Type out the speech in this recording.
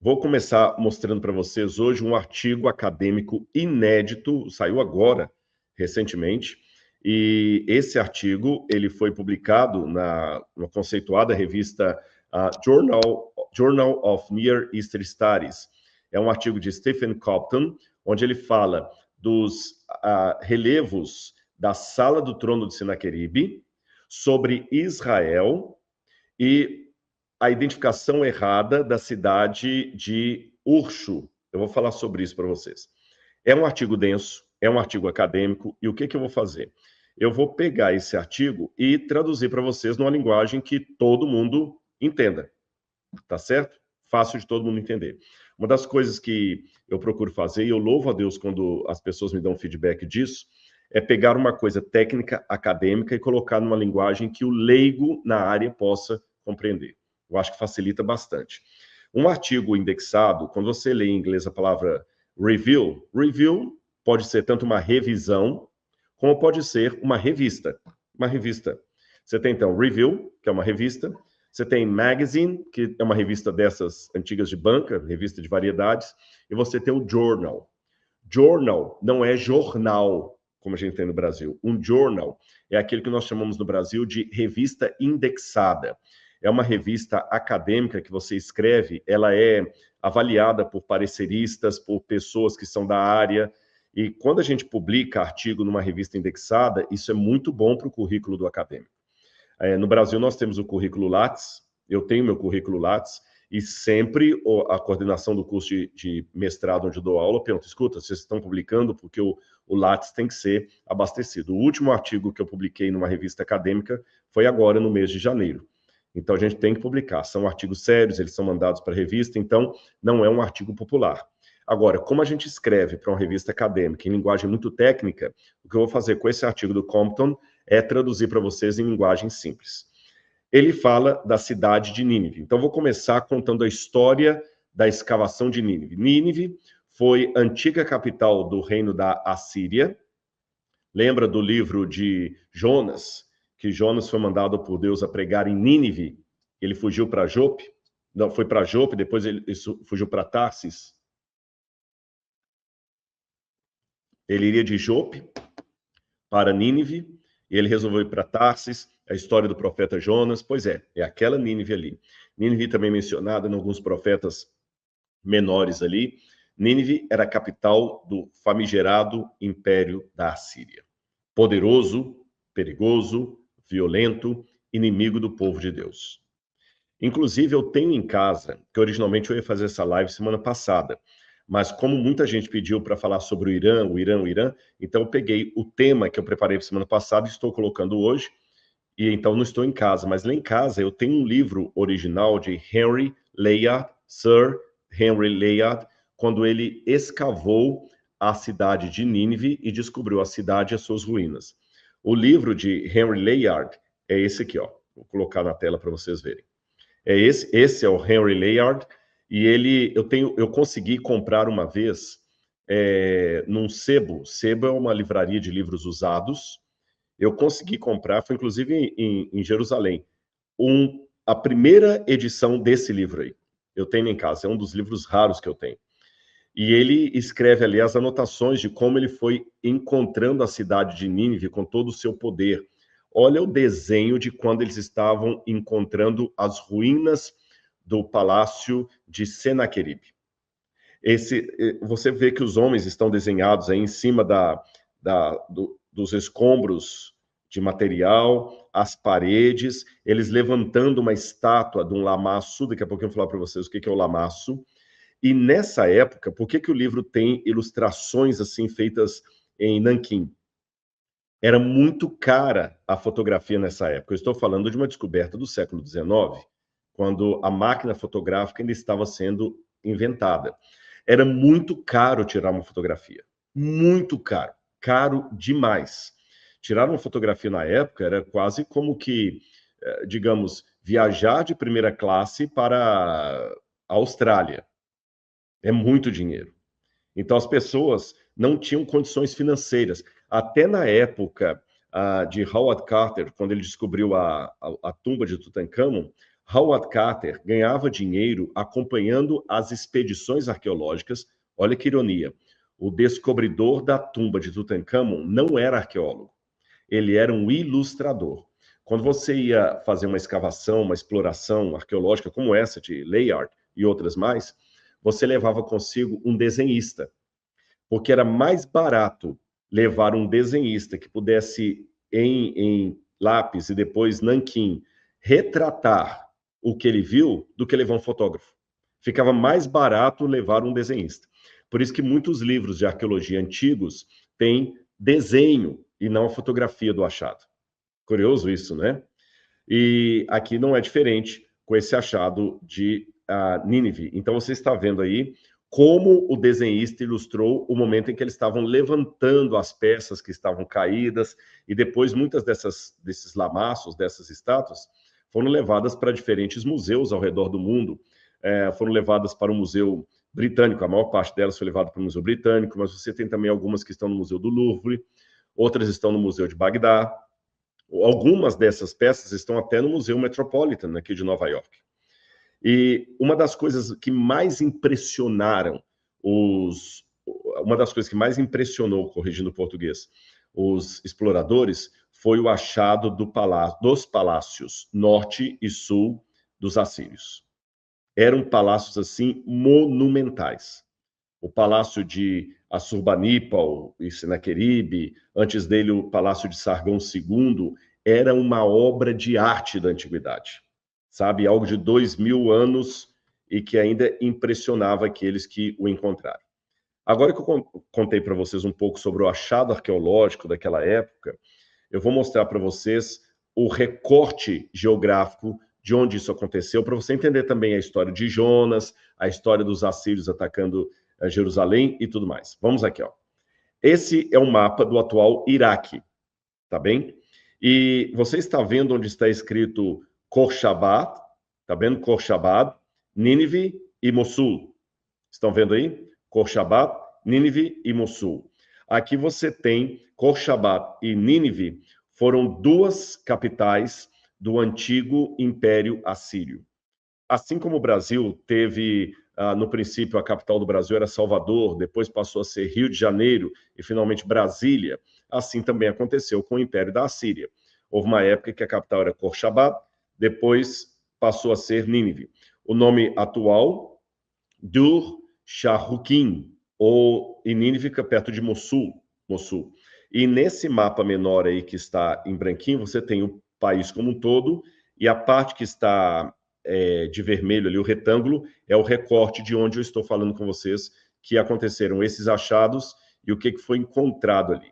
Vou começar mostrando para vocês hoje um artigo acadêmico inédito, saiu agora, recentemente, e esse artigo ele foi publicado na conceituada revista Journal of Near Eastern Studies. É um artigo de Stephen Compton, onde ele fala dos relevos da Sala do Trono de Senaqueribe sobre Israel e a identificação errada da cidade de Urshu. Eu vou falar sobre isso para vocês. É um artigo denso, é um artigo acadêmico, e o que eu vou fazer? Eu vou pegar esse artigo e traduzir para vocês numa linguagem que todo mundo entenda, tá certo? Fácil de todo mundo entender. Uma das coisas que eu procuro fazer, e eu louvo a Deus quando as pessoas me dão feedback disso, é pegar uma coisa técnica, acadêmica, e colocar numa linguagem que o leigo na área possa compreender. Eu acho que facilita bastante. Um artigo indexado, quando você lê em inglês a palavra review pode ser tanto uma revisão, como pode ser uma revista. Uma revista. Você tem, então, review, que é uma revista. Você tem magazine, que é uma revista dessas antigas de banca, revista de variedades. E você tem o journal. Journal não é jornal, como a gente tem no Brasil. Um journal é aquele que nós chamamos no Brasil de revista indexada. É uma revista acadêmica que você escreve, ela é avaliada por pareceristas, por pessoas que são da área, e quando a gente publica artigo numa revista indexada, isso é muito bom para o currículo do acadêmico. No Brasil, nós temos o currículo Lattes, eu tenho meu currículo Lattes, e sempre a coordenação do curso de mestrado onde eu dou aula pergunta, escuta, vocês estão publicando porque o Lattes tem que ser abastecido. O último artigo que eu publiquei numa revista acadêmica foi agora, no mês de janeiro. Então, a gente tem que publicar. São artigos sérios, eles são mandados para a revista, então não é um artigo popular. Agora, como a gente escreve para uma revista acadêmica em linguagem muito técnica, o que eu vou fazer com esse artigo do Compton é traduzir para vocês em linguagem simples. Ele fala da cidade de Nínive. Então, vou começar contando a história da escavação de Nínive. Nínive foi a antiga capital do reino da Assíria. Lembra do livro de Jonas, que Jonas foi mandado por Deus a pregar em Nínive? Ele fugiu para Jope? Não, foi para Jope, depois ele fugiu para Tarsis. Ele iria de Jope para Nínive, e ele resolveu ir para Tarsis, a história do profeta Jonas. Pois é aquela Nínive ali. Nínive também mencionada em alguns profetas menores ali. Nínive era a capital do famigerado Império da Assíria. Poderoso, perigoso, violento, inimigo do povo de Deus. Inclusive, eu tenho em casa, que originalmente eu ia fazer essa live semana passada, mas como muita gente pediu para falar sobre o Irã, então eu peguei o tema que eu preparei para semana passada e estou colocando hoje, e então não estou em casa, mas lá em casa eu tenho um livro original de Henry Layard, Sir Henry Layard, quando ele escavou a cidade de Nínive e descobriu a cidade e as suas ruínas. O livro de Henry Layard é esse aqui, ó. Vou colocar na tela para vocês verem. Esse é o Henry Layard, e eu consegui comprar uma vez num sebo. Sebo é uma livraria de livros usados. Eu consegui comprar, foi inclusive em Jerusalém, a primeira edição desse livro aí. Eu tenho em casa, é um dos livros raros que eu tenho. E ele escreve ali as anotações de como ele foi encontrando a cidade de Nínive com todo o seu poder. Olha o desenho de quando eles estavam encontrando as ruínas do palácio de Senaqueribe. Você vê que os homens estão desenhados aí em cima dos escombros de material, as paredes, eles levantando uma estátua de um lamaço. Daqui a pouco eu vou falar para vocês o que é o lamaço. E nessa época, por que o livro tem ilustrações assim feitas em nanquim? Era muito cara a fotografia nessa época. Eu estou falando de uma descoberta do século XIX, quando a máquina fotográfica ainda estava sendo inventada. Era muito caro tirar uma fotografia. Muito caro. Caro demais. Tirar uma fotografia na época era quase como que, digamos, viajar de primeira classe para a Austrália. É muito dinheiro. Então, as pessoas não tinham condições financeiras. Até na época de Howard Carter, quando ele descobriu a tumba de Tutankhamon, Howard Carter ganhava dinheiro acompanhando as expedições arqueológicas. Olha que ironia. O descobridor da tumba de Tutankhamon não era arqueólogo. Ele era um ilustrador. Quando você ia fazer uma escavação, uma exploração arqueológica como essa de Layard e outras mais, você levava consigo um desenhista, porque era mais barato levar um desenhista que pudesse, em lápis e depois nanquim, retratar o que ele viu do que levar um fotógrafo. Ficava mais barato levar um desenhista. Por isso que muitos livros de arqueologia antigos têm desenho e não a fotografia do achado. Curioso isso, né? E aqui não é diferente com esse achado de Nínive. Então você está vendo aí como o desenhista ilustrou o momento em que eles estavam levantando as peças que estavam caídas, e depois muitas desses lamaços, dessas estátuas, foram levadas para diferentes museus ao redor do mundo. Foram levadas para o Museu Britânico, a maior parte delas foi levada para o Museu Britânico, mas você tem também algumas que estão no Museu do Louvre, outras estão no Museu de Bagdá. Algumas dessas peças estão até no Museu Metropolitan, aqui de Nova York. E uma das coisas que mais impressionaram uma das coisas que mais impressionou, corrigindo o português, os exploradores, foi o achado dos palácios norte e sul dos assírios. Eram palácios, assim, monumentais. O palácio de Assurbanipal e Senaqueribe, antes dele o palácio de Sargão II, era uma obra de arte da antiguidade. Sabe, algo de 2000 anos e que ainda impressionava aqueles que o encontraram. Agora que eu contei para vocês um pouco sobre o achado arqueológico daquela época, eu vou mostrar para vocês o recorte geográfico de onde isso aconteceu, para você entender também a história de Jonas, a história dos assírios atacando Jerusalém e tudo mais. Vamos aqui, ó. Esse é um mapa do atual Iraque, tá bem? E você está vendo onde está escrito Khorshab, tá vendo? Khorshab, Nínive e Mossul. Estão vendo aí? Khorshab, Nínive e Mossul. Aqui você tem Khorshab e Nínive, foram duas capitais do antigo Império Assírio. Assim como o Brasil teve, no princípio, a capital do Brasil era Salvador, depois passou a ser Rio de Janeiro e, finalmente, Brasília, assim também aconteceu com o Império da Assíria. Houve uma época que a capital era Khorshab, depois passou a ser Nínive. O nome atual, Dur-Sharrukin, ou em Nínive, fica perto de Mossul. E nesse mapa menor aí que está em branquinho, você tem o país como um todo, e a parte que está de vermelho ali, o retângulo, é o recorte de onde eu estou falando com vocês, que aconteceram esses achados e o que foi encontrado ali.